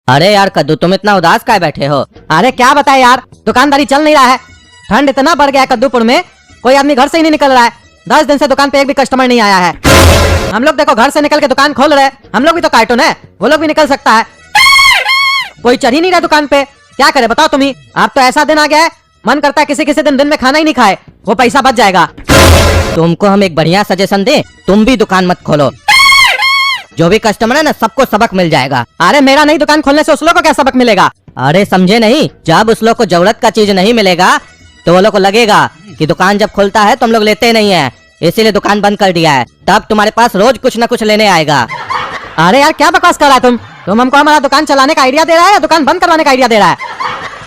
अरे यार कद्दू, तुम इतना उदास काहे बैठे हो? अरे क्या बताए यार, दुकानदारी चल नहीं रहा है। ठंड इतना बढ़ गया है कद्दूपुर में, कोई आदमी घर से ही नहीं निकल रहा है। 10 दिन से दुकान पे एक भी कस्टमर नहीं आया है। हम लोग देखो घर से निकल के दुकान खोल रहे, हम लोग भी तो कार्टून है, वो लोग भी निकल सकता है। कोई चढ़ ही नहीं रहा दुकान पे, क्या करे बताओ तुम ही। अब तो ऐसा दिन आ गया है, मन करता है किसी किसी दिन में खाना ही नहीं खाए, वो पैसा बच जाएगा। तुमको हम एक बढ़िया सजेशन दे, तुम भी दुकान मत खोलो। जो भी कस्टमर है ना, सबको सबक मिल जाएगा। अरे मेरा नहीं दुकान खोलने से उस लोग को क्या सबक मिलेगा? अरे समझे नहीं, जब उस लोग को जरूरत का चीज नहीं मिलेगा तो वो लोग को लगेगा कि दुकान जब खुलता है तुम लोग लेते नहीं है, इसीलिए दुकान बंद कर दिया है। तब तुम्हारे पास रोज कुछ न कुछ लेने आएगा। अरे यार क्या बकवास कर रहा है तुम हमको हमारा दुकान चलाने का आइडिया दे रहा है या दुकान बंद करवाने का आइडिया दे रहा है?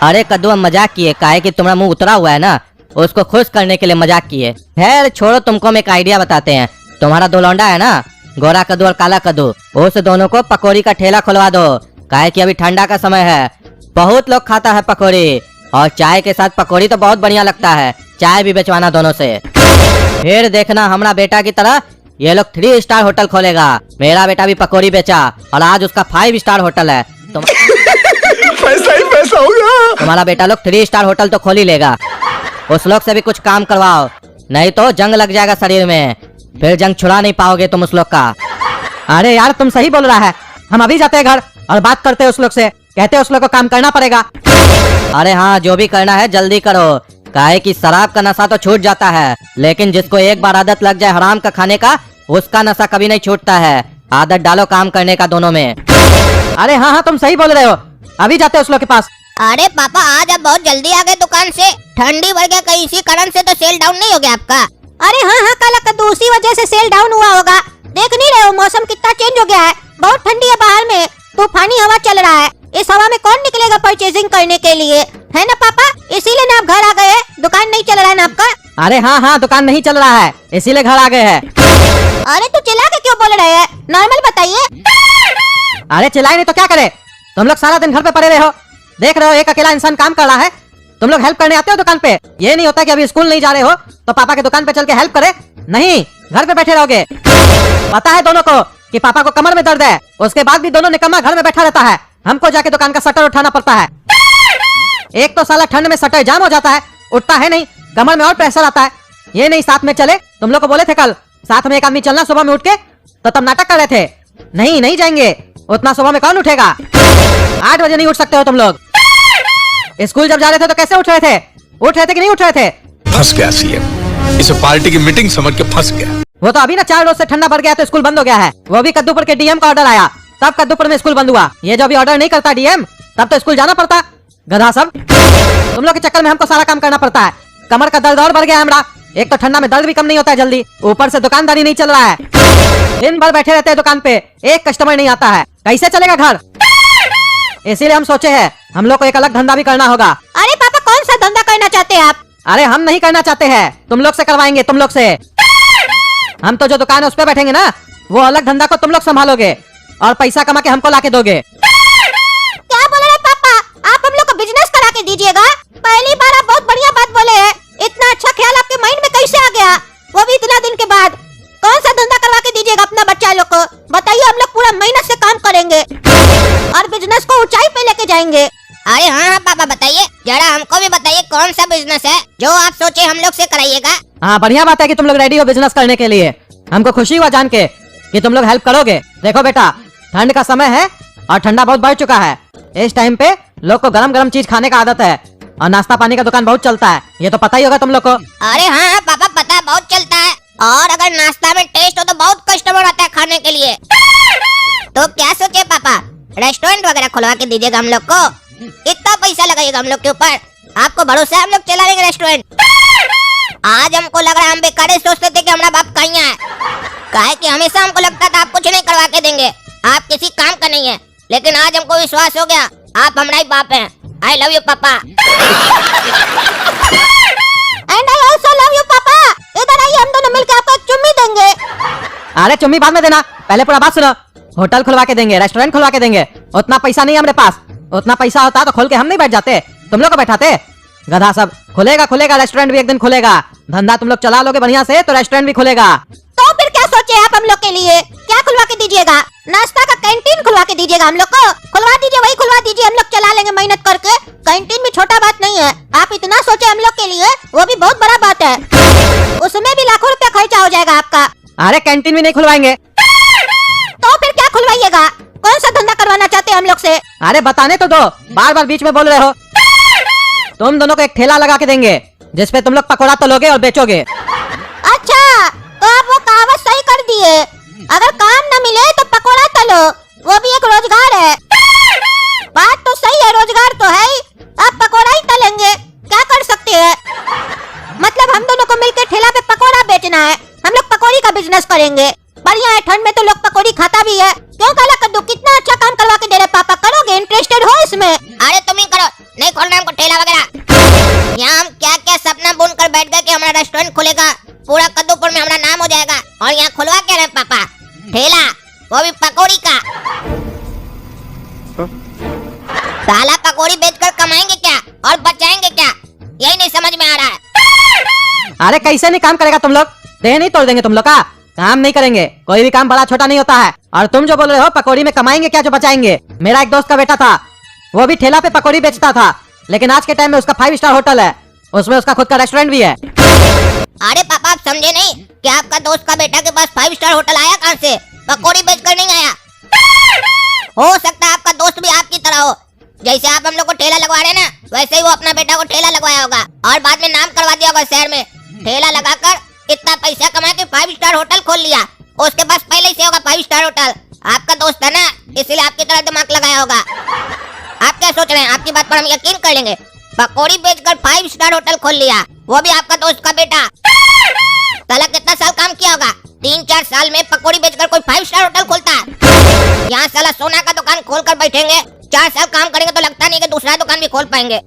अरे कद्दू, हम मजाक किए, काहे कि तुम्हारा मुंह उतरा हुआ है ना, उसको खुश करने के लिए मजाक किए। खैर छोड़ो, तुमको हम एक आइडिया बताते हैं। तुम्हारा दो लौंडा है ना, गोरा कद्दू और काला कद्दू, उस दोनों को पकौड़ी का ठेला खुलवा दो। काहे कि अभी ठंडा का समय है, बहुत लोग खाता है पकौड़ी, और चाय के साथ पकौड़ी तो बहुत बढ़िया लगता है। चाय भी बेचवाना दोनों से। फिर देखना हमारा बेटा की तरह ये लोग 3 स्टार होटल खोलेगा। मेरा बेटा भी पकौड़ी बेचा और आज उसका 5 स्टार होटल है। पैसा ही पैसा होगा। तुम्हारा बेटा लोग 3 स्टार होटल तो खोल ही लेगा। उस लोग से भी कुछ काम करवाओ, नहीं तो जंग लग जाएगा शरीर में, फिर जंग छुड़ा नहीं पाओगे तुम उस लोग का। अरे यार तुम सही बोल रहा है, हम अभी जाते हैं घर और बात करते हैं उस लोग से, कहते हैं उस लोग को काम करना पड़ेगा। अरे हाँ, जो भी करना है जल्दी करो, काहे कि शराब का नशा तो छूट जाता है, लेकिन जिसको एक बार आदत लग जाए हराम का खाने का, उसका नशा कभी नहीं छूटता है। आदत डालो काम करने का दोनों में। अरे हाँ हाँ तुम सही बोल रहे हो, अभी जाते हैं उस लोग के पास। अरे पापा, आज आप बहुत जल्दी आ गए दुकान से। ठंडी बढ़ गया, कहीं इसी कारण से तो सेल डाउन नहीं हो गया आपका? अरे हाँ हाँ काला कद्दू, उसी वजह से सेल डाउन हुआ होगा। देख नहीं रहे हो मौसम कितना चेंज हो गया है, बहुत ठंडी है बाहर में, तूफानी हवा चल रहा है। इस हवा में कौन निकलेगा परचेजिंग करने के लिए, है ना पापा? इसीलिए ना आप घर आ गए, दुकान नहीं चल रहा है ना आपका? अरे हाँ हाँ, दुकान नहीं चल रहा है, इसीलिए घर आ गए हैं। अरे तो चिल्ला के क्यों बोल रहे हैं, नॉर्मल बताइए। अरे चिल्लाए नहीं तो क्या करे, तुम लोग सारा दिन घर पे पड़े रहे हो, देख रहे हो एक अकेला इंसान काम कर रहा है, तुम लोग हेल्प करने आते हो दुकान पे। ये नहीं होता कि अभी स्कूल नहीं जा रहे हो तो पापा के दुकान पे चल के हेल्प करे, नहीं, घर पे बैठे रहोगे। पता है दोनों को कि पापा को कमर में दर्द है, उसके बाद भी दोनों निकम्मा घर में बैठा रहता है, हमको जाके दुकान का शटर उठाना पड़ता है। एक तो साला ठंड में शटर जाम हो जाता है, उठता है नहीं, कमर में और प्रेशर आता है। ये नहीं साथ में चले, तुम लोग को बोले थे कल साथ में एक आदमी चलना सुबह में उठ के, तो तब नाटक कर रहे थे। नहीं नहीं जाएंगे, उतना सुबह में कौन उठेगा? 8 बजे नहीं उठ सकते हो तुम लोग। स्कूल जब जा रहे थे तो कैसे उठ रहे थे कि नहीं उठ रहे थे? फंस गया सीएम, इसे पार्टी की मीटिंग समझ के फंस गया। वो तो अभी ना 4 रोज से ठंडा बढ़ गया तो स्कूल बंद हो गया है, वो भी कद्दूपुर के डीएम का ऑर्डर आया, तब कद्दूपुर में स्कूल बंद हुआ। ये जो अभी ऑर्डर नहीं करता डीएम, तब तो स्कूल जाना पड़ता। गधा सब, तुम लोग के चक्कर में हमको सारा काम करना पड़ता है। कमर का दर्द और बढ़ गया हमारा, एक तो ठंडा में दर्द भी कम नहीं होता है जल्दी, ऊपर से दुकानदारी नहीं चल रहा है, दिन भर बैठे रहते हैं दुकान पे, एक कस्टमर नहीं आता है, कैसे चलेगा घर? इसीलिए हम सोचे हैं हम लोग को एक अलग धंधा भी करना होगा। अरे पापा, कौन सा धंधा करना चाहते हैं आप? अरे हम नहीं करना चाहते हैं, तुम लोग से करवाएंगे, तुम लोग से। हम तो जो दुकान है उस पे बैठेंगे ना, वो अलग धंधा को तुम लोग संभालोगे और पैसा कमा के हमको लाके दोगे। क्या बोल रहे पापा, आप हम लोग को बिजनेस करा के दीजिएगा? पहली बार आप बहुत बढ़िया बात बोले हैं, इतना अच्छा ख्याल आपके माइंड में कैसे आ गया, वो भी इतना दिन के बाद? कौन सा धंधा करवा के दीजिएगा अपना बच्चा लोग को, बताइए, हम लोग पूरा मेहनत से काम करेंगे और बिजनेस को ऊंचाई पे लेके जाएंगे। अरे हाँ हाँ पापा, बताइए जरा, हमको भी बताइए कौन सा बिजनेस है जो आप सोचे हम लोग से कराइएगा। हाँ बढ़िया बात है कि तुम लोग रेडी हो बिजनेस करने के लिए, हमको खुशी हुआ जान के कि तुम लोग हेल्प करोगे। देखो बेटा, ठंड का समय है और ठंडा बहुत बढ़ चुका है, इस टाइम पे लोग को गरम गरम चीज खाने का आदत है और नाश्ता पानी का दुकान बहुत चलता है, ये तो पता ही होगा तुम लोग को। अरे हाँ हाँ पापा, पता है, बहुत चलता है, और अगर नाश्ता में टेस्ट हो तो बहुत कस्टमर आता है खाने के लिए। तो क्या सोचे पापा, रेस्टोरेंट वगैरह खुलवा के दीजिएगा हम लोग को, इतना पैसा लगाइएगा हम लोग के ऊपर, आपको भरोसा है हम लोग चला लेंगे रेस्टोरेंट। आज हमको लग रहा है हम बेकार सोचते थे कि हमारा बाप कहीं है, काहे कि हमेशा हमको लगता था आप कुछ नहीं करवा के देंगे, आप किसी काम का नहीं है, लेकिन आज हमको विश्वास हो गया आप हमारा ही बाप हैं। आई लव यू पापा। And I also love you पापा। इधर आइए, हम दोनों मिलकर आपको एक चुम्मी देंगे। अरे चुम्मी बाद में देना, पहले पूरा बात सुनो। होटल खुलवा के देंगे, रेस्टोरेंट खुलवा के देंगे, उतना पैसा नहीं है हमारे पास, उतना पैसा होता तो खोल के हम नहीं बैठ जाते, तुम लोग को बैठाते। गधा सब, खुलेगा रेस्टोरेंट भी एक दिन खुलेगा, धंधा तुम लोग चला लोगे बढ़िया से तो रेस्टोरेंट भी खुलेगा। तो फिर क्या सोचे आप हम लोग के लिए? क्या खुलवा के दीजिएगा? नाश्ता का कैंटीन खुलवा के दीजिएगा हम लोग को? खुलवा दीजिए, वही खुलवा दीजिए, हम लोग चला लेंगे मेहनत करके। कैंटीन भी छोटा बात नहीं है, आप इतना सोचे हम लोग के लिए, वो भी बहुत बड़ा बात है। उसमें भी लाखों रुपया खर्चा हो जाएगा आपका। अरे कैंटीन भी नहीं खुलवाएंगे। तो फिर क्या खुलवाइएगा? कौन सा धंधा करवाना चाहते हैं हम लोग से? अरे बताने तो दो, बार बार बीच में बोल रहे हो। तुम दोनों को एक ठेला लगा के देंगे जिसपे तुम लोग पकौड़ा तलोगे और बेचोगे। अच्छा, तो आप वो कहावत सही कर दिए, अगर काम न मिले तो पकोड़ा तलो, वो भी एक रोजगार है। बात तो सही है, रोजगार तो है ही, आप पकोड़ा ही तलेंगे, क्या कर सकते हैं? मतलब हम दोनों को मिलकर ठेला पे पकोड़ा बेचना है, हम लोग पकौड़ी का बिजनेस करेंगे। बढ़िया है, ठंड में तो लोग पकौड़ी खाता भी है। क्यों काला कद्दू, कितना अच्छा काम करवा के दे रहे पापा, करोगे? इंटरेस्टेड हो इसमें? अरे तुम ही करो, नहीं खोलना हमको ठेला वगैरह। यहाँ हम क्या क्या सपना बुन कर बैठ गए कि हमारा रेस्टोरेंट खुलेगा, पूरा कद्दूपुर में हमारा नाम हो जाएगा, और यहाँ खुलवा क्या रहे पापा ठेला, वो भी पकौड़ी का। साला पकौड़ी बेचकर कमाएंगे क्या और बचाएंगे क्या, यही नहीं समझ में आ रहा है। अरे कैसे नहीं काम करेगा तुम लोग? देह नहीं तोड़ देंगे तुम लोग का? काम नहीं करेंगे, कोई भी काम बड़ा छोटा नहीं होता है। और तुम जो बोल रहे हो पकौड़ी में कमाएंगे क्या जो बचाएंगे? मेरा एक दोस्त का बेटा था, वो भी ठेला पे पकौड़ी बेचता था, लेकिन आज के टाइम में उसका 5 स्टार होटल है, उसमें उसका खुद का रेस्टोरेंट भी है। अरे पापा आप समझे नहीं कि आपका दोस्त का बेटा के पास 5 स्टार होटल आया कहाँ से? पकौड़ी बेचकर नहीं आया। हो सकता है आपका दोस्त भी आपकी तरह हो, जैसे आप हम लोग को ठेला लगवा रहे ना, वैसे ही वो अपना बेटा को ठेला लगवाया होगा और बाद में नाम करवा दिया होगा शहर में। ठेला लगाकर इतना पैसा कमा के 5 स्टार होटल खोल लिया, उसके पास पहले से होगा 5 स्टार होटल। आपका दोस्त है ना, इसलिए आपकी तरह दिमाग लगाया होगा। आप क्या सोच रहे हैं, आपकी बात पर हम यकीन कर लेंगे? पकौड़ी बेचकर 5 स्टार होटल खोल लिया, वो भी आपका दोस्त का बेटा। साला कितना साल काम किया होगा? 3-4 साल में पकौड़ी बेचकर कोई 5 स्टार होटल खोलता है? यहाँ साला सोना का दुकान खोल कर बैठेंगे, 4 साल काम करेंगे तो लगता नहीं कि दूसरा दुकान भी खोल पाएंगे।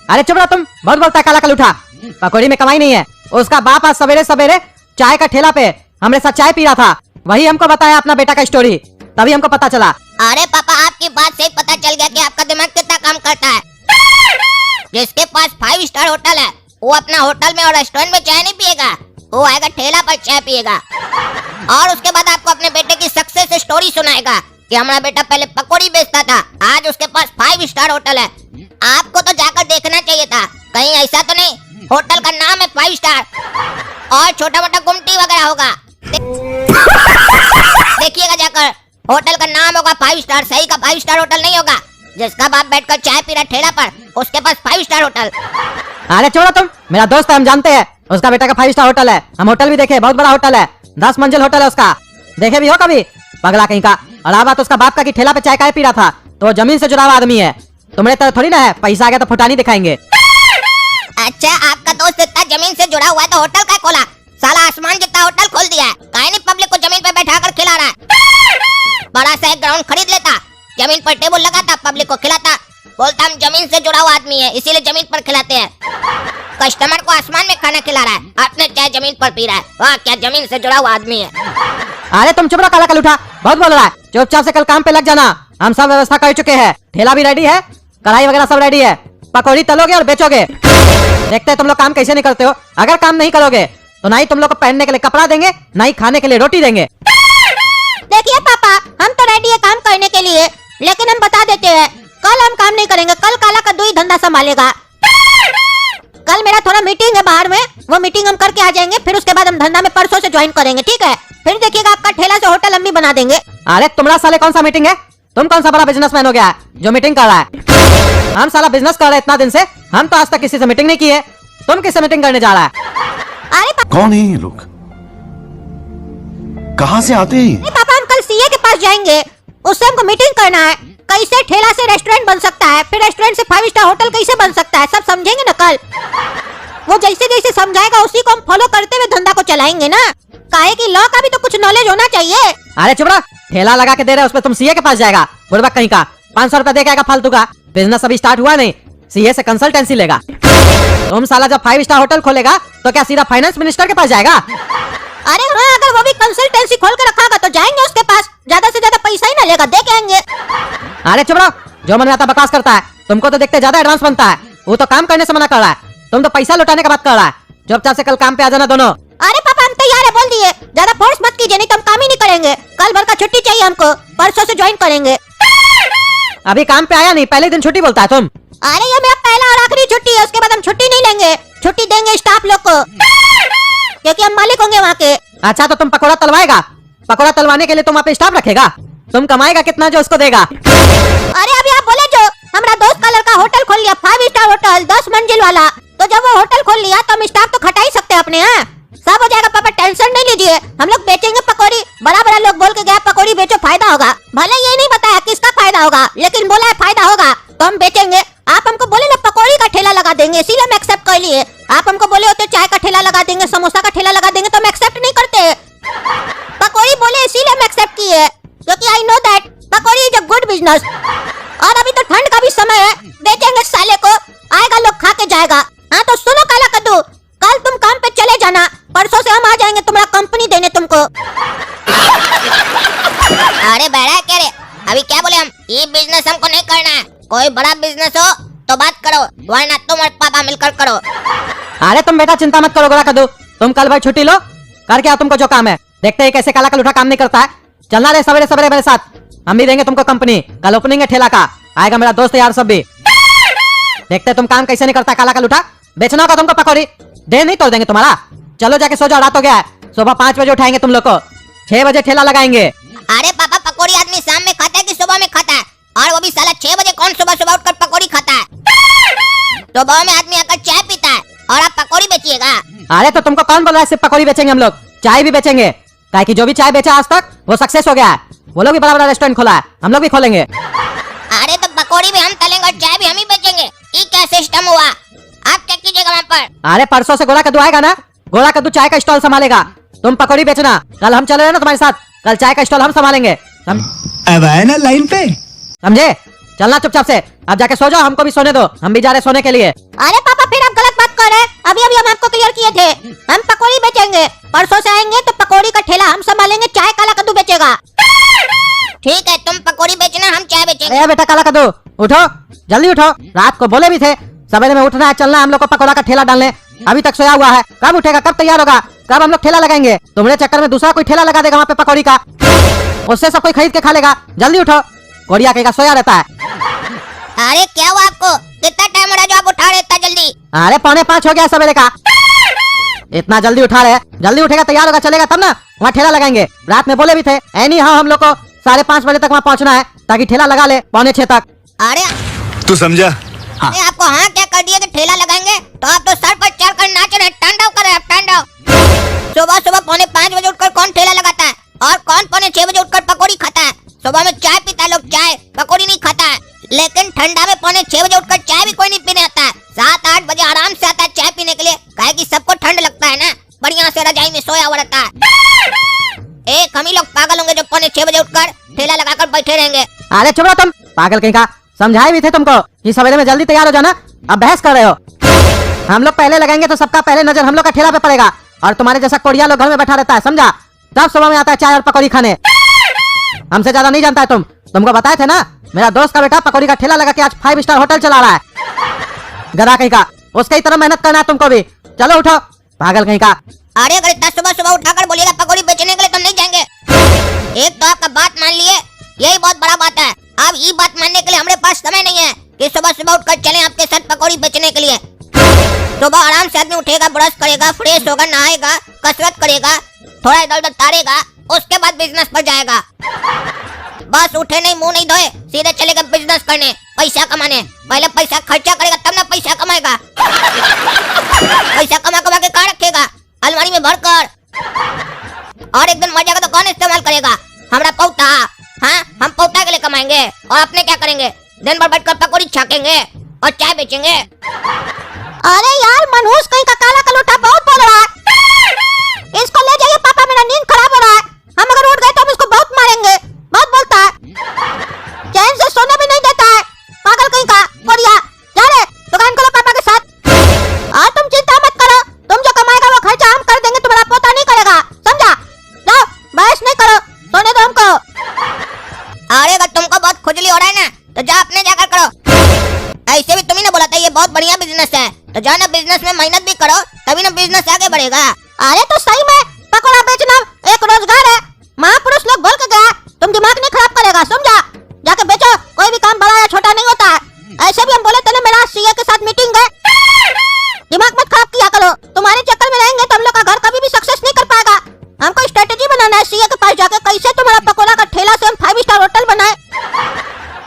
अरे चुप रहो तुम, बहुत बोलता है काला कलूठा। पकौड़ी में कमाई नहीं है। उसका बाप आज सवेरे सवेरे चाय का ठेला पे हमारे साथ चाय पी रहा था, वही हमको बताया अपना बेटा का स्टोरी, तभी हमको पता चला। अरे पापा आपकी बात से ही पता चल गया कि आपका दिमाग कितना काम करता है। जिसके पास 5 स्टार होटल है वो अपना होटल में और रेस्टोरेंट में चाय नहीं पिएगा, वो आएगा ठेला पर चाय पिएगा, और उसके बाद आपको अपने बेटे की सक्सेस स्टोरी सुनाएगा कि हमारा बेटा पहले पकौड़ी बेचता था, आज उसके पास 5 स्टार होटल है। आपको तो जाकर देखना चाहिए था, कहीं ऐसा तो नहीं होटल का नाम है 5 स्टार और छोटा मोटा गुमटी वगैरह होगा। देखिएगा जाकर, होटल का नाम होगा 5 स्टार, सही का 5 स्टार होटल नहीं होगा। जिसका बाप बैठकर चाय पी रहा ठेला पर, उसके पास 5 स्टार होटल। अरे छोड़ो तुम, मेरा दोस्त है, हम जानते हैं उसका बेटा का 5 स्टार होटल है। हम होटल भी देखे, बहुत बड़ा होटल है, 10 मंजिल होटल है उसका, देखे भी हो कभी? पगला कहीं का। और आ बात उसका बाप का कि ठेला पे चाय काय पी रहा था, तो वो जमीन से जुड़ा हुआ आदमी है। तुम्हारे तरह थोड़ी ना है, पैसा आ गया तो फुटानी दिखाएंगे। अच्छा आपका दोस्त इतना जमीन से जुड़ा हुआ है तो होटल का खोला? साला आसमान जितना होटल खोल दिया है, काहे नहीं पब्लिक को जमीन पे बैठाकर खिला रहा है? बड़ा सा एक ग्राउंड खरीद लेता, जमीन पर टेबल लगाता, पब्लिक को खिलाता, बोलता हम जमीन से जुड़ा हुआ आदमी है इसीलिए जमीन पर खिलाते हैं। कस्टमर को आसमान में खाना खिला रहा है, आपने चाय जमीन पर पी रहा है, वाह क्या जमीन से जुड़ा हुआ आदमी है। अरे तुम चुप रहो काला कलूठा, बहुत बोल रहा है। चुपचाप से कल काम पे लग जाना, हम सब व्यवस्था कर चुके हैं, ठेला भी रेडी है, कढ़ाई वगैरह सब रेडी है, पकौड़ी तलोगे और बेचोगे। देखते हैं तुम लोग काम कैसे नहीं करते हो। अगर काम नहीं करोगे तो ना ही तुम लोग को पहनने के लिए कपड़ा देंगे, ना ही खाने के लिए रोटी देंगे। देखिए पापा, हम तो रेडी है काम करने के लिए, लेकिन हम बता देते हैं कल हम काम नहीं करेंगे, कल काला कद्दू ही धंधा संभालेगा। कल मेरा थोड़ा मीटिंग है बाहर में, वो मीटिंग हम करके आ जाएंगे, फिर उसके बाद हम धंधा में परसों से ज्वाइन करेंगे, ठीक है? फिर देखिएगा आपका ठेला से होटल हम भी बना देंगे। अरे तुम्हारा साले कौन सा मीटिंग है? तुम कौन सा बड़ा बिजनेसमैन हो गया है जो मीटिंग कर रहा है? हम साला बिजनेस कर रहे हैं इतना दिन से, हम तो आज तक किसी से मीटिंग नहीं की है। तुम किससे मीटिंग करने जा रहा है? अरे कौन है ये लोग, कहाँ से आते हैं? पापा हम कल सीए के पास जाएंगे, उससे हमको मीटिंग करना है, कैसे ठेला से रेस्टोरेंट बन सकता है, फिर रेस्टोरेंट से 5 स्टार होटल कैसे बन सकता है, सब समझेंगे ना कल। वो जैसे जैसे समझाएगा उसी को हम फॉलो करते हुए धंधा को चलाएंगे ना, काहे कि लॉ का भी तो कुछ नॉलेज होना चाहिए। अरे चुप रहा, ठेला लगा के दे रहे उसमें तुम सीए के पास जाएगा, बुढ़बा कहीं का। 500 रुपया दे के आएगा फालतू का, बिजनेस अभी स्टार्ट हुआ नहीं, सीए से कंसल्टेंसी लेगा। तुम साला जब 5 स्टार होटल खोलेगा तो क्या सीधा फाइनेंस मिनिस्टर के पास जाएगा? अरे हाँ, अगर वो भी कंसल्टेंसी खोल के रखा होगा तो जाएंगे उसके पास, ज्यादा से ज्यादा पैसा ही ना लेगा, दे के आएंगे। अरे चुप रहो, जो मन में आता बकवास करता है। तुमको तो देखते ज्यादा एडवांस बनता है, वो तो काम करने से मना कर रहा है, तुम तो पैसा लौटाने का बात कर रहा है। चुपचाप से कल काम पे आ जाना दोनों। अरे पापा हम तैयार है, बोल दिए। ज्यादा फोर्स मत कीजिए, नहीं तो हम काम ही नहीं करेंगे। कल भर का छुट्टी चाहिए हमको, परसों से ज्वाइन करेंगे। अभी काम पे आया नहीं, पहले दिन छुट्टी बोलता है तुम। अरे ये मेरा पहला और आखिरी छुट्टी है, उसके बाद हम छुट्टी नहीं लेंगे। छुट्टी देंगे स्टाफ लोग को, क्योंकि हम मालिक होंगे वहाँ के। अच्छा तो तुम पकौड़ा तलवाएगा? पकौड़ा तलवाने के लिए तुम अपने स्टाफ रखेगा? तुम कमाएगा कितना जो उसको देगा? अरे अभी आप बोले जो हमारा दोस्त का लड़का होटल खोल लिया, 5 स्टार होटल 10 मंजिल वाला, तो जब वो होटल खोल लिया तो हम स्टाफ तो खटा ही सकते हैं अपने। हैं सब हो जाएगा पापा, टेंशन नहीं लीजिए। हम लोग बेचेंगे पकौड़ी, बड़ा बड़ा लोग बोल के गया पकौड़ी बेचो फायदा होगा। भले ये नहीं बताया किसका फायदा होगा, लेकिन बोला है फायदा होगा तो हम बेचेंगे। आप हमको बोले ना पकौड़ी का ठेला लगा देंगे, इसीलिए हम एक्सेप्ट कर लिए। आप हमको बोले होते चाय का ठेला लगा देंगे, समोसा का ठेला लगा देंगे, तो हम एक्सेप्ट नहीं करते। पकौड़ी बोले इसीलिए हम एक्सेप्ट किए, क्योंकि I know that pakodi is a good business. और अभी तो ठंड का भी समय है, बेचेंगे साले को, आएगा लोग खा के जाएगा। हाँ तो सुनो काला कद्दू, कल तुम काम पे चले जाना, परसों से हम आ जाएंगे तुम्हारा कंपनी देने तुमको। अरे बड़ा क्या रे, अभी क्या बोले हम? ये बिजनेस हमको नहीं करना है। कोई बड़ा बिजनेस हो तो बात करो, वरना तुम और पापा मिलकर करो। अरे तुम बेटा चिंता मत करो गोरा कद्दू, तुम कल भाई छुट्टी लो, करके आओ तुमको जो काम है। देखते हैं कैसे काला कल उठा काम नहीं करता है। चलना रे सवेरे सवेरे मेरे साथ, हम भी देंगे तुमको कंपनी। कल ओपनिंग है ठेला का, आएगा मेरा दोस्त यार सब भी। देखते तुम काम कैसे नहीं करता काला कल उठा। बेचना होगा तुमको पकौड़ी, दे नहीं तोड़ देंगे तुम्हारा। चलो जाके सो जाओ, रात हो गया है। सुबह 5 बजे उठाएंगे तुम लोग को, 6 बजे ठेला लगाएंगे। अरे पापा, पकौड़ी आदमी शाम में खाता है कि सुबह में खाता है? और वो भी साला 6 बजे कौन सुबह सुबह उठकर पकौड़ी खाता है? सुबह में आदमी आकर चाय पीता है और आप पकौड़ी बेचिएगा? अरे तो तुमको कौन बोल रहा है सिर्फ पकौड़ी बेचेंगे? हम लोग चाय भी बेचेंगे, काहे कि जो भी चाय बेचा आज तक वो सक्सेस हो गया है। वो लोग भी बड़ा बड़ा रेस्टोरेंट खोला है, हम लोग भी खोलेंगे। अरे तो पकौड़ी भी हम तलेंगे और चाय भी हम ही बेचेंगे, ये क्या सिस्टम हुआ? आप क्या कीजिएगा वहाँ पर? अरे परसों से गोरा कद्दू आएगा ना, गोरा कद्दू चाय का स्टॉल संभालेगा, तुम पकौड़ी बेचना। कल हम चले रहे ना तुम्हारे साथ, कल चाय का स्टॉल हम संभालेंगे। अब आए ना लाइन पे, समझे? चलना चुपचाप से, अब जाके सो जाओ, हमको भी सोने दो, हम भी जा रहे सोने के लिए। अरे पापा फिर आप गलत बात कर रहे हैं, अभी अभी हम आपको क्लियर किए थे, हम पकौड़ी बेचेंगे। परसों से आएंगे तो पकौड़ी का ठेला हम संभालेंगे, चाय काला कद्दू बेचेगा। ठीक है, तुम पकौड़ी बेचना, हम चाय बेचेंगे। अरे बेटा काला कद्दू उठो, जल्दी उठो, रात को बोले भी थे सवेरे में उठना है, चलना है हम लोग को पकौड़ा का ठेला डालने। अभी तक सोया हुआ है, कब उठेगा, कब तैयार होगा, कब हम लोग ठेला लगाएंगे? तुम्हारे चक्कर में दूसरा कोई ठेला लगा देगा वहाँ पे पकौड़ी का, उससे सब कोई खरीद के खा लेगा। जल्दी उठो, कोरिया कहेगा सोया रहता है। अरे क्या हुआ आपको? कितना टाइम हो रहा है जो आप उठा रहे इतना जल्दी? अरे 4:45 हो गया सवेरे का, इतना जल्दी उठा रहे? जल्दी उठेगा, तैयार होगा, चलेगा तब ना, वहाँ ठेला लगाएंगे। रात में बोले भी थे एनी हाँ हम लोग को 5:30 बजे तक वहाँ पहुँचना है, ताकि ठेला लगा ले 5:45 तक। अरे तू समझा? अरे आपको हाँ क्या कर दिया कि ठेला लगाएंगे? तो आप तो सर पर चढ़कर नाच रहे, तांडव कर रहे हैं, तांडव। सुबह सुबह 4:45 बजे उठकर कौन ठेला लगाता है? और कौन 6:45 बजे उठकर पकौड़ी खाता है? सुबह में चाय पीता है लोग, चाय पकौड़ी नहीं खाता है। लेकिन ठंडा में 6:45 बजे उठकर चाय भी कोई नहीं पीने आता है, 7-8 बजे आराम से आता है चाय पीने के लिए, काहे कि सबको ठंड लगता है ना, बढ़िया से रजाई में सोया हुआ रहता है। एक हम ही लोग पागल होंगे जो 6:45 बजे उठकर ठेला लगाकर बैठे रहेंगे। अरे चुप रहो तुम, पागल कहीं का। समझाए भी थे तुमको कि सवेरे में जल्दी तैयार हो जाना, अब बहस कर रहे हो। हम लोग पहले लगाएंगे तो सबका पहले नजर हम लोग का ठेला पे पड़ेगा, और तुम्हारे जैसा कोरिया लोग घर में बैठा रहता है, समझा? तब सुबह में आता है चाय और पकौड़ी खाने। हमसे ज्यादा नहीं जानता है तुम, तुमको बताए थे ना, मेरा दोस्त का बेटा पकौड़ी का ठेला लगा के आज 5 स्टार होटल चला रहा है। गधा कहीं का, उसके ही तरह मेहनत करना है तुमको भी। चलो उठो, पागल कहीं का। अरे अगर इतना सुबह सुबह उठाकर बोलिएगा पकौड़ी बेचने के लिए तो नहीं जाएंगे। एक तो आपका बात मान लिए, यही बहुत बड़ा बात है। अब ये बात मानने के लिए हमारे पास समय नहीं है कि सुबह सुबह उठकर चलें आपके साथ पकौड़ी बेचने के लिए। सुबह आराम से आदमी उठेगा, ब्रश करेगा, फ्रेश होगा, नहाएगा, कसरत करेगा, थोड़ा इधर उधर तारेगा, उसके बाद बिजनेस पर जाएगा। बस उठे नहीं, मुंह नहीं धोए, सीधे चलेगा बिजनेस करने, पैसा कमाने। पहले पैसा खर्चा करेगा तब ना पैसा कमाएगा। पैसा कमा कमा के कहाँ रखेगा? अलमारी में भर कर। और एक दिन मर जाएगा तो कौन इस्तेमाल करेगा? हमारा पौता। हाँ, हम पौता के लिए कमाएंगे और अपने क्या करेंगे? दिन भर बैठकर पकौड़ी छाकेंगे और चाय बेचेंगे। अरे यार मनहूस कहीं का काला कलोटा बहुत बोल रहा है, इसको ले जाइए पापा, मेरा नींद खराब हो रहा है। हम अगर उठ गए तो हम इसको बहुत मारेंगे, बहुत बोलता है, चैन से सोने भी नहीं देता है, पागल कहीं का। कोरिया जा रे, दुकान खोलो पापा के साथ। और तुम चिंता मत करो, तुम जो कमाएगा वो खर्चा हम कर देंगे, तुम्हारा पोता नहीं करेगा, समझा? जाओ, बहस नहीं करो, सोने दो हमको। अरे अगर तुमको बहुत खुजली हो रहा है ना तो जा अपने जाकर करो। ऐसे भी तुम्ही ने बोला था ये बहुत बढ़िया बिजनेस है, तो जाओ ना बिजनेस में मेहनत भी करो, तभी ना बिजनेस आगे बढ़ेगा। अरे तो सही में पकौड़ा बेचना एक रोजगार है, महापुरुष लोग बोल के गया, तुम दिमाग नहीं खराब करेगा, समझा? जाके बेचो, कोई भी काम बड़ा या छोटा नहीं होता है। ऐसे भी हम बोले थे ना, मेरा सीए के साथ मीटिंग है। दिमाग मत खराब किया करो, तुम्हारे चक्कर में रहेंगे तो हम लोग का घर कभी भी सक्सेस नहीं कर पाएगा। हमको स्ट्रेटेजी बनाना है सीए के पास जाके, कैसे तुम्हारा पकोड़ा का ठेला से हम 5 स्टार होटल बनाए।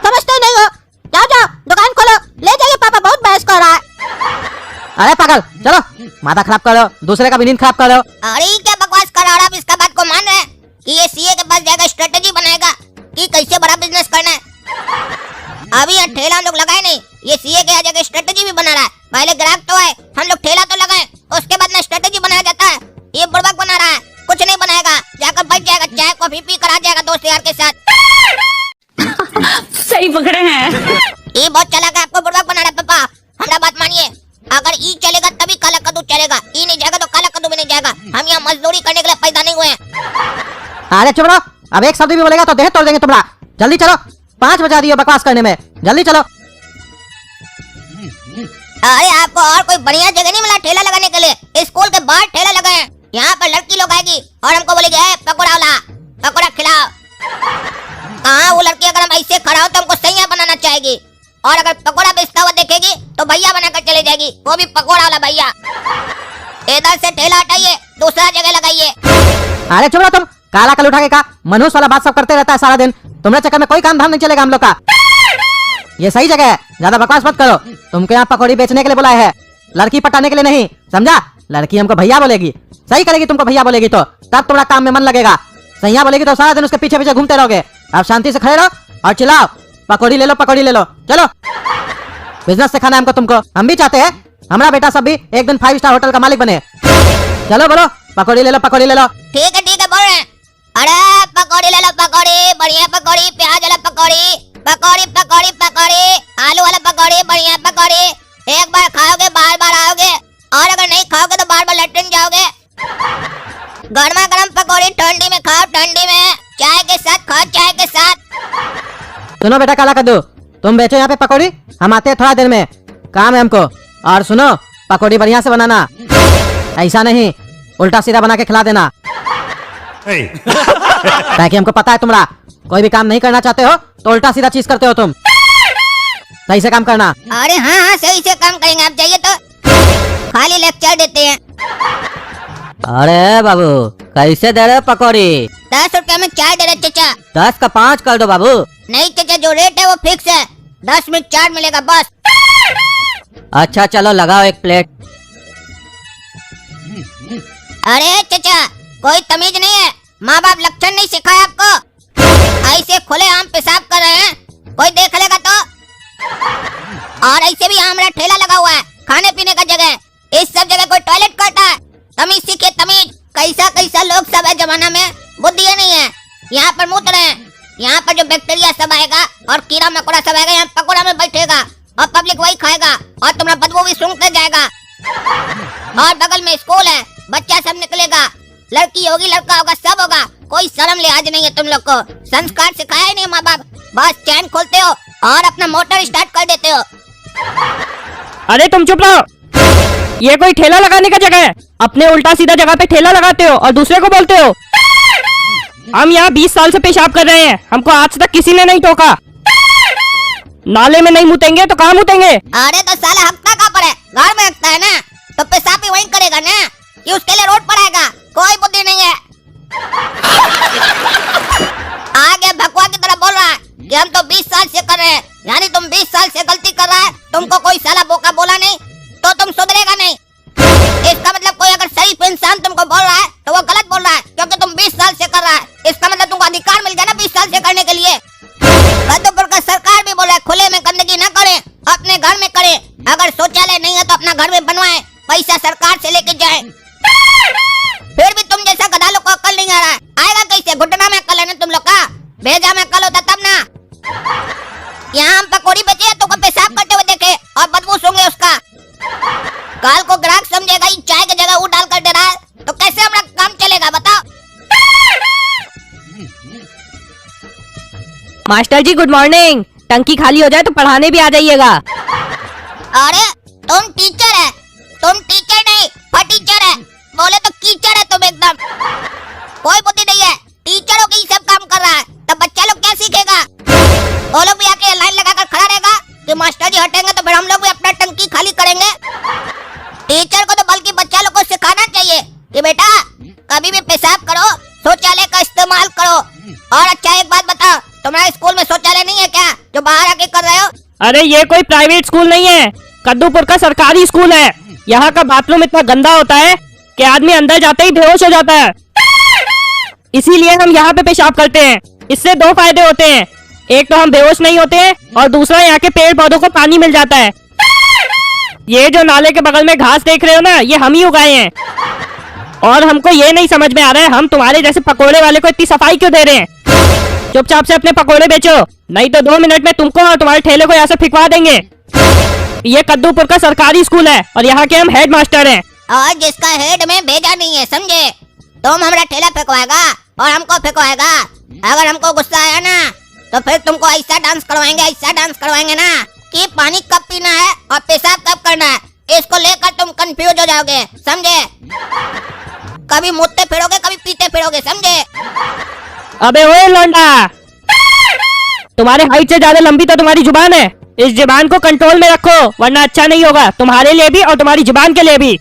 समझते नहीं हो? जाओ जाओ दुकान खोलो, ले जाइए, पापा बहुत बहस कर रहा है। अरे पागल, चलो माथा खराब करो, दूसरे का भी नींद खराब करो। अरे क्या बकवास कर रहा है? आप इसका बात को मान रहे हैं कि ये सीए के पास जाएगा, स्ट्रेटेजी बनाएगा कि कैसे बड़ा बिजनेस करना है। अभी यहाँ ठेला हम लोग लगाए नहीं, ये सीए के यहाँ जाकर स्ट्रेटेजी भी बना रहा है। पहले ग्राहक तो आए, हम लोग ठेला तो लगाए, उसके बाद ना स्ट्रेटेजी बनाया जाता है। ये बुड़बक बना रहा है, कुछ नहीं बनाएगा, जाकर बैठ जाएगा, चाय कॉफी पी कर आ जाएगा दोस्त यार के साथ। सही पकड़े हैं। ये बहुत चला गया, आपको बुड़बक बना रहा है पापा। हमारा बात मानिए, अगर ई चलेगा तभी काला कद्दू चलेगा, ई नहीं जाएगा तो काला कद्दू भी नहीं जाएगा। हम यहाँ मजदूरी करने के लिए पैदा नहीं हुए हैं। अरे चुप रहो, अब एक शब्द भी बोलेगा तो देह तोड़ देंगे तुम्हारा। जल्दी चलो, 5 बजा दियो बकवास करने में, जल्दी चलो। अरे आपको और कोई बढ़िया जगह नहीं मिला ठेला लगाने के लिए? स्कूल के बाहर ठेला लगाए, यहाँ पर लड़की लोग आएगी और हमको बोलेगी पकौड़ा वाला, पकौड़ा खिलाओ। कहाँ वो लड़की अगर हम ऐसे खड़ा हो तो हमको सैया बनाना चाहेगी, और अगर पकौड़ा बेचता हुआ देखेगी तो भैया बनाकर चले जाएगी, वो भी पकौड़ा वाला भैया। इधर से ठेला हटाइए, दूसरा जगह लगाइए। अरे चुप रहो तुम, काला कल उठा के का मनुष्य वाला बात सब करते रहता है सारा दिन। तुम्हारे चक्कर में कोई काम धाम नहीं चलेगा हम लोग का। ये सही जगह है, ज्यादा बकवास मत करो। तुमको यहाँ पकौड़ी बेचने के लिए बुलाए है, लड़की पटाने के लिए नहीं, समझा? लड़की हमको भैया बोलेगी, सही करेगी तुमको भैया बोलेगी तो तब तुम्हारा काम में मन लगेगा। सैया बोलेगी तो सारा दिन उसके पीछे पीछे घूमते रहोगे। अब शांति से खड़े रहो और चिल्लाओ, पकौड़ी ले लो, पकौड़ी ले लो, चलो। बिजनेस सिखाना है हमको तुमको, हम भी चाहते हैं हमारा बेटा सब भी एक दिन 5 स्टार होटल का मालिक बने। चलो बोलो, पकौड़ी ले लो, पकौड़ी ले लो। ठीक है बोल रहे हैं। अरे पकौड़ी ले लो, पकौड़ी, बढ़िया पकौड़ी, प्याज वाला पकौड़ी, पकौड़ी पकौड़ी पकौड़ी, आलू वाला पकौड़ी, बढ़िया पकौड़ी। एक बार खाओगे बार बार आओगे, और अगर नहीं खाओगे तो बार बार लैट्रिन जाओगे। गर्मा गर्म पकौड़ी ठंडी में खाओ, ठंडी में चाय के साथ खाओ, चाय के साथ। सुनो बेटा काला कद्दू, तुम बेचो यहाँ पे पकौड़ी, हम आते हैं थोड़ा देर में, काम है हमको। और सुनो, पकौड़ी बढ़िया से बनाना, ऐसा नहीं उल्टा सीधा बना के खिला देना। ताकि हमको पता है तुम्हारा कोई भी काम नहीं करना चाहते हो तो उल्टा सीधा चीज करते हो तुम। सही से काम करना। अरे हाँ सही से काम करेंगे, आप जाइए तो खाली लेक्चर देते हैं। अरे बाबू कैसे दे रहे पकौड़ी? 10 रुपए में 4 दे रहे चाचा। 10 का 5 कर दो बाबू। नहीं चाचा, जो रेट है वो फिक्स है, 10 में 4 मिलेगा बस। अच्छा चलो लगाओ एक प्लेट। अरे चाचा कोई तमीज नहीं है, माँ बाप लक्षण नहीं सिखाया आपको? ऐसे खुले आम पेशाब कर रहे हैं, कोई देख लेगा तो? और ऐसे भी हमारा ठेला लगा हुआ है, खाने पीने का जगह, इस सब जगह कोई टॉयलेट करता है? तमीज सीखे, तमीज। कैसा कैसा लोग सब है जमाना में, बुद्धि नहीं है। यहाँ पर मूत रहे हैं, यहाँ पर जो बैक्टीरिया सब आएगा और कीड़ा मकोड़ा सब आएगा, यहाँ पकोड़ा में बैठेगा और पब्लिक वही खाएगा और तुम्हारा बदबू भी सूंघते जाएगा। और बगल में स्कूल है, बच्चा सब निकलेगा, लड़की होगी लड़का होगा, सब होगा, कोई शर्म लिहाज नहीं है तुम लोग को। संस्कार सिखाया ही नहीं माँ बाप, बस चैन खोलते हो और अपना मोटर स्टार्ट कर देते हो। अरे तुम चुप रहो, ये कोई ठेला लगाने का जगह है? अपने उल्टा सीधा जगह पे ठेला लगाते हो और दूसरे को बोलते हो। हम यहाँ 20 साल से पेशाब कर रहे हैं, हमको आज तक किसी ने नहीं टोका। नाले में नहीं मुतेंगे तो कहाँ मुतेंगे? अरे तो साला हकता कहाँ पर है? घर में हकता है ना, तो पेशाब भी वहीं करेगा ना, कि उसके लिए रोड पर आएगा? कोई बुद्धि नहीं है। आगे भगवा की तरह बोल रहा है कि हम तो 20 साल से कर रहे हैं, यानी तुम 20 साल से गलती कर रहा है, तुमको कोई साला बोका बोला नहीं तो तुम सुधरेगा नहीं। इसका मतलब कोई अगर शरीफ इंसान तुमको बोल रहा है तो वो गलत बोल रहा है, क्योंकि तुम 20 साल से कर रहा है। इसका मतलब तुमको अधिकार मिल गया ना 20 साल से करने के लिए। कद्दूपुर का सरकार भी बोल रहा है खुले में गंदगी न करें, अपने घर में करें। अगर शौचालय नहीं है तो अपना घर में बनवाएं, पैसा सरकार से लेके जाएं। फिर भी तुम जैसा गधा लोग को अक्ल नहीं आ रहा है। आएगा कैसे? घुटना में अक्ल है ना तुम लोग का, भेजा में अक्ल होता तब ना। यहाँ हम पकौड़ी बेचे तो पेशाब करते हुए देखे और बदबू सूंघे उसका। काल को ग्राहक समझेगा ये चाय की जगह वो डाल कर दे रहा है, तो कैसे हमारा काम चलेगा बताओ? मास्टर जी गुड मॉर्निंग, टंकी खाली हो जाए तो पढ़ाने भी आ जाइएगा। अरे तुम टीचर है, तुम टीचर नहीं फटीचर है, बोले तो कीचड़ है तुम एकदम। कोई बुद्धि नहीं है, टीचरों के ही सब काम कर रहा है, तब बच्चा लोग क्या सीखेगा? वो लोग भी आके लाइन लगाकर खड़ा रहेगा कि मास्टर जी हटेंगे तो फिर हम लोग भी अपना टंकी खाली करेंगे। टीचर को तो बल्कि बच्चा लोग को सिखाना चाहिए कि बेटा कभी भी पेशाब करो, शौचालय का इस्तेमाल करो। और अच्छा एक बात बताओ, तुम्हारे स्कूल में शौचालय नहीं है क्या जो बाहर आके कर रहे हो? अरे ये कोई प्राइवेट स्कूल नहीं है, कद्दूपुर का सरकारी स्कूल है। यहाँ का बाथरूम इतना गंदा होता है कि आदमी अंदर जाते ही बेहोश हो जाता है। इसीलिए हम यहाँ पे पेशाब करते हैं। इससे दो फायदे होते हैं, एक तो हम बेहोश नहीं होते हैं और दूसरा यहाँ के पेड़ पौधों को पानी मिल जाता है। ये जो नाले के बगल में घास देख रहे हो ना, ये हम ही उगाए हैं। और हमको ये नहीं समझ में आ रहा है हम तुम्हारे जैसे पकोड़े वाले को इतनी सफाई क्यों दे रहे हैं। चुपचाप से अपने पकोड़े बेचो, नहीं तो 2 मिनट में तुमको और तुम्हारे ठेले को यहाँ से फिकवा देंगे। ये कद्दूपुर का सरकारी स्कूल है और यहाँ के हम हेड मास्टर हैं। और जिसका हेड में भेजा नहीं है, समझे? तुम हमारा ठेला फेंकवाएगा और हमको फेंकवाएगा। अगर हमको गुस्सा आया ना तो फिर तुमको ऐसा डांस करवाएंगे ना कि पानी कब पीना है और पेशाब कब करना है, इसको लेकर तुम कंफ्यूज हो जाओगे, समझे? कभी मुतते फिरोगे, कभी पीते फिरोगे, समझे? अबे ओए लौंडा, तुम्हारे हाइट से ज्यादा लंबी तो तुम्हारी जुबान है। इस जुबान को कंट्रोल में रखो वरना अच्छा नहीं होगा तुम्हारे लिए भी और तुम्हारी जुबान के लिए भी।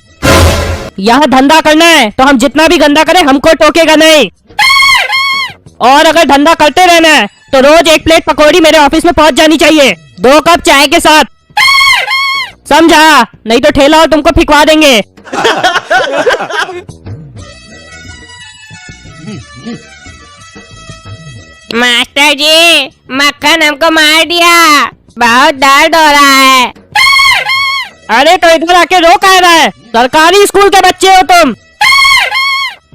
यहाँ धंधा करना है तो हम जितना भी गंदा करें हमको टोकेगा नहीं। और अगर धंधा करते रहना है तो रोज 1 प्लेट पकौड़ी मेरे ऑफिस में पहुंच जानी चाहिए, 2 कप चाय के साथ, समझा? नहीं तो ठेला और तुमको फिकवा देंगे। मास्टर जी, मक्खन हमको मार दिया, बहुत दर्द हो रहा है। अरे तो इधर आके रो कह रहा है, सरकारी स्कूल के बच्चे हो तुम।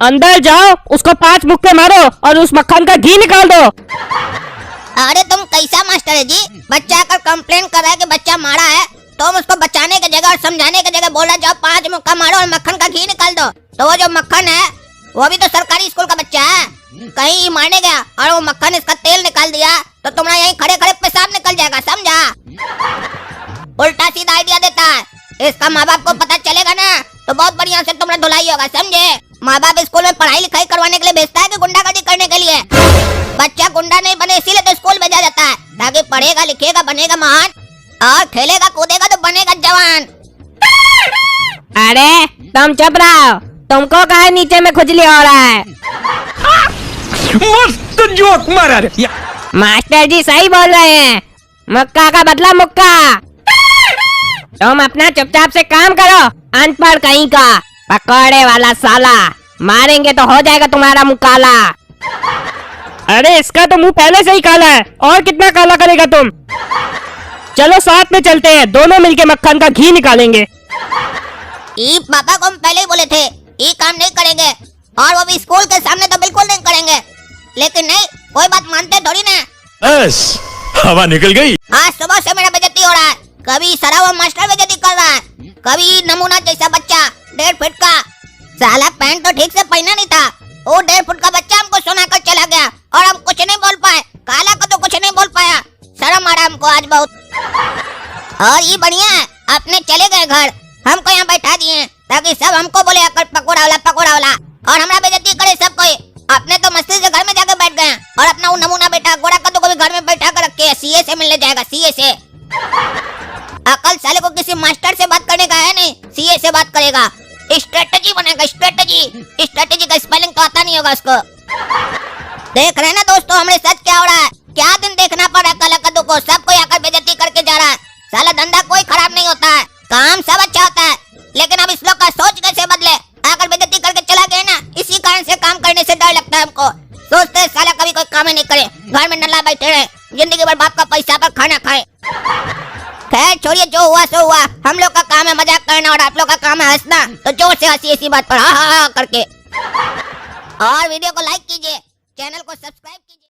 अंदर जाओ, उसको 5 मुक्के मारो और उस मक्खन का घी निकाल दो। अरे तुम कैसा मास्टर है जी? बच्चा आकर कंप्लेन कर रहा है कि बच्चा मारा है, तुम उसको बचाने की जगह और समझाने की जगह बोल रहे जाओ 5 मुक्का मारो और मक्खन का घी निकाल दो। तो वो जो मक्खन है वो भी तो सरकारी स्कूल का बच्चा है, कहीं मारने गया और वो मक्खन इसका तेल निकाल दिया तो तुम्हारा यहीं खड़े खड़े पेशाब निकल जाएगा, समझा? उल्टा सीधा आइडिया देता है। इसका माँ बाप को पता चलेगा ना तो बहुत बढ़िया से तुम्हारा धुलाई होगा, समझे? माँ बाप स्कूल में पढ़ाई लिखाई करवाने के लिए भेजता है कि गुंडागर्दी करने के लिए? बच्चा गुंडा नहीं बने इसीलिए तो स्कूल भेजा जाता है, ताकि पढ़ेगा लिखेगा बनेगा महान और खेलेगा कूदेगा तो बनेगा जवान। अरे तुम चुप रहो, तुमको कहा नीचे में खुजली हो रहा है? मस्त जोक मारा रे। मास्टर जी सही बोल रहे हैं, मुक्का का बदला मुक्का। तुम अपना चुपचाप से काम करो, अनपढ़ कहीं का पकौड़े वाला साला, मारेंगे तो हो जाएगा तुम्हारा मुंह काला। अरे इसका तो मुंह पहले से ही काला है, और कितना काला करेगा तुम? चलो साथ में चलते हैं, दोनों मिलके मक्खन का घी निकालेंगे। पापा को हम पहले ही बोले थे ये काम नहीं करेंगे, और वो भी स्कूल के सामने तो बिल्कुल नहीं करेंगे, लेकिन नहीं, कोई बात मानते थोड़ी ना। बस हवा निकल गई। आज सुबह से मेरा बेइज्जती हो रहा है, कभी सरा हुआ मास्टर बेइज्जती कर रहा है, कभी नमूना जैसा बच्चा 1.5 फीट का, साला पैंट तो ठीक से पहना नहीं था, वो 1.5 फुट का बच्चा हमको सुना कर चला गया और हम कुछ नहीं बोल पाए। काला को तो कुछ नहीं बोल पाया, शर्म आ रहा हमको आज बहुत। और ये बढ़िया है, अपने चले गए घर, हमको यहाँ बैठा दिए ताकि सब हमको बोले आकर पकोड़ा वाला और हमारा बेइज्जती करे सब कोई। अपने तो मस्ती से घर में जाकर बैठ गए और अपना वो नमूना बेटा गोरा कद्दू को भी घर में बैठा कर रखे, सीए से मिलने जाएगा, सीए से। अकल साले को किसी मास्टर से बात करने का है नहीं, सीए से बात करेगा। स्ट्रेटेजी बनेगा, स्ट्रेटेजी का स्पेलिंग तो आता नहीं होगा उसको। देख रहे हैं ना दोस्तों हमारे साथ क्या हो रहा है, क्या दिन देखना पड़ रहा है काला कद्दू को, सब कोई आकर बेइज्जती करके जा रहा है। साला धंधा कोई खराब नहीं होता है, काम सब अच्छा होता है, लेकिन अब इस लोग का सोच कैसे बदले, आकर बेइज्जती करके चला गया ना, इसी कारण से काम करने से डर लगता है हमको। सोचते हैं साला कभी कोई काम ही नहीं करे, घर में नल्ला बैठे रहे, जिंदगी भर बाप का पैसा पर खाना खाए। खैर छोड़िए, जो हुआ सो हुआ। हम लोग का काम है मजाक करना और आप लोग का काम है हंसना, तो जोर से हंसी इसी बात पर हा हा हा करके। और वीडियो को लाइक कीजिए, चैनल को सब्सक्राइब कीजिए।